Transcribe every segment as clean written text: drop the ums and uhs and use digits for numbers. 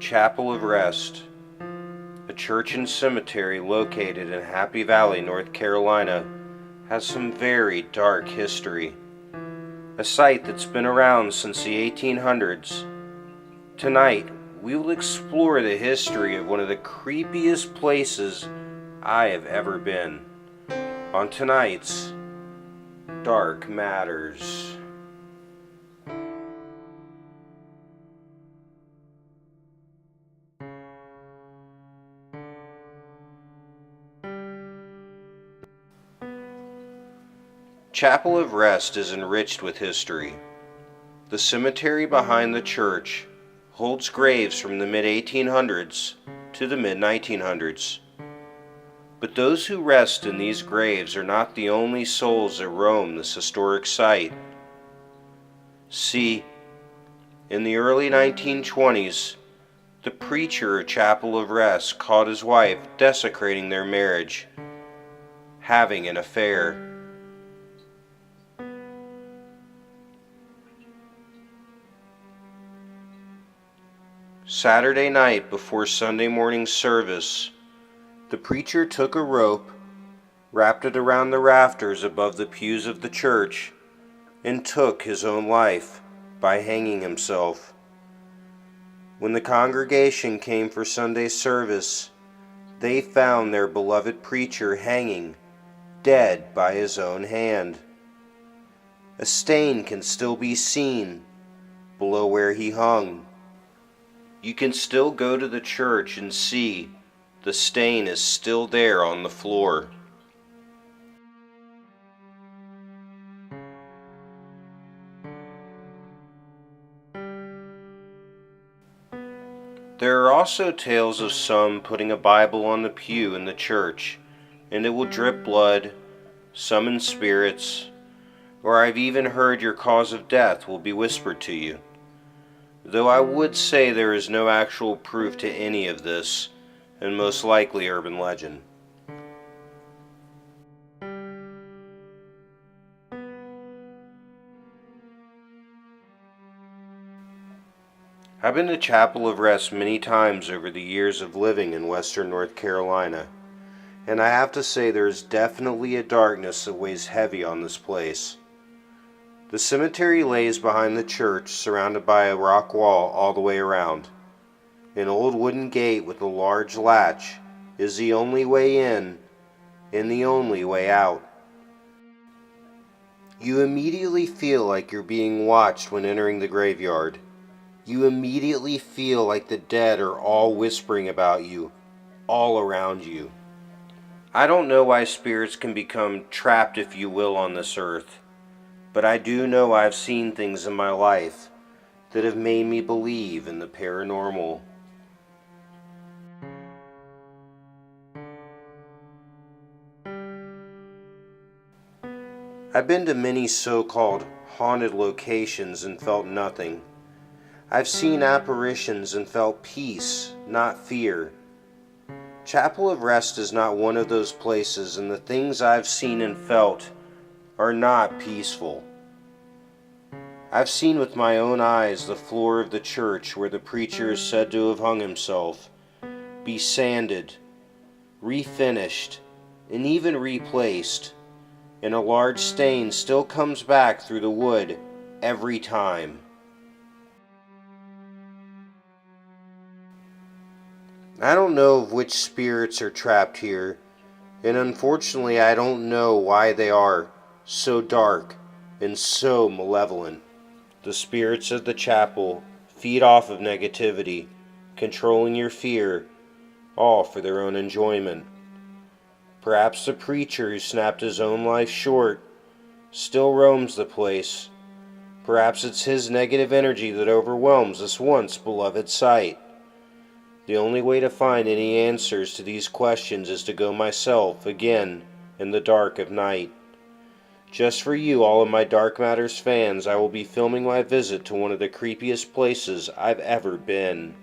Chapel of Rest, a church and cemetery located in Happy Valley, North Carolina, has some very dark history. A site that's been around since the 1800s. Tonight, we will explore the history of one of the creepiest places I have ever been. On tonight's Dark Matters. Chapel of Rest is enriched with history. The cemetery behind the church holds graves from the mid-1800s to the mid-1900s. But those who rest in these graves are not the only souls that roam this historic site. See, in the early 1920s, the preacher of Chapel of Rest caught his wife desecrating their marriage, having an affair. Saturday night before Sunday morning service, the preacher took a rope, wrapped it around the rafters above the pews of the church, and took his own life by hanging himself. When the congregation came for Sunday service, they found their beloved preacher hanging, dead by his own hand. A stain can still be seen below where he hung. You can still go to the church and see the stain is still there on the floor. There are also tales of some putting a Bible on the pew in the church, and it will drip blood, summon spirits, or I've even heard your cause of death will be whispered to you. Though I would say there is no actual proof to any of this, and most likely urban legend. I've been to Chapel of Rest many times over the years of living in western North Carolina, and I have to say there is definitely a darkness that weighs heavy on this place. The cemetery lays behind the church, surrounded by a rock wall all the way around. An old wooden gate with a large latch is the only way in and the only way out. You immediately feel like you're being watched when entering the graveyard. You immediately feel like the dead are all whispering about you, all around you. I don't know why spirits can become trapped, if you will, on this earth. But I do know I've seen things in my life that have made me believe in the paranormal. I've been to many so-called haunted locations and felt nothing. I've seen apparitions and felt peace, not fear. Chapel of Rest is not one of those places, and the things I've seen and felt are not peaceful. I've seen with my own eyes the floor of the church where the preacher is said to have hung himself be sanded, refinished, and even replaced, and a large stain still comes back through the wood every time. I don't know of which spirits are trapped here, and unfortunately I don't know why they are so dark and so malevolent. The spirits of the chapel feed off of negativity, controlling your fear, all for their own enjoyment. Perhaps the preacher who snapped his own life short still roams the place. Perhaps it's his negative energy that overwhelms this once beloved site. The only way to find any answers to these questions is to go myself again in the dark of night. Just for you, all of my Dark Matters fans, I will be filming my visit to one of the creepiest places I've ever been.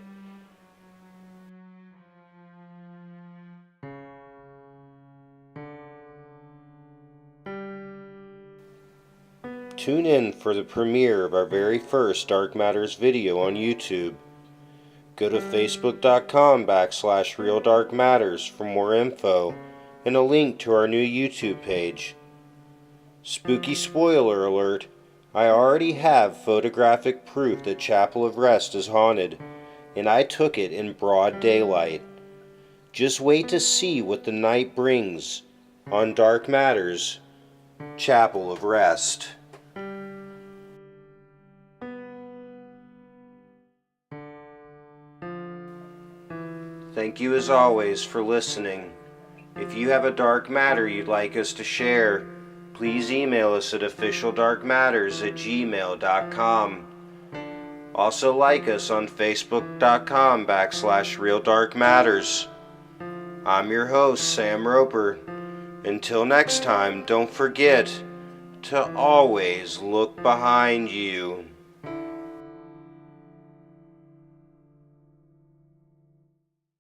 Tune in for the premiere of our very first Dark Matters video on YouTube. Go to facebook.com/Real Dark Matters for more info and a link to our new YouTube page. Spooky spoiler alert, I already have photographic proof that Chapel of Rest is haunted, and I took it in broad daylight. Just wait to see what the night brings on Dark Matters, Chapel of Rest. Thank you as always for listening. If you have a dark matter you'd like us to share, please email us at officialdarkmatters@gmail.com. Also like us on facebook.com/Real Dark Matters. I'm your host, Sam Roper. Until next time, don't forget to always look behind you.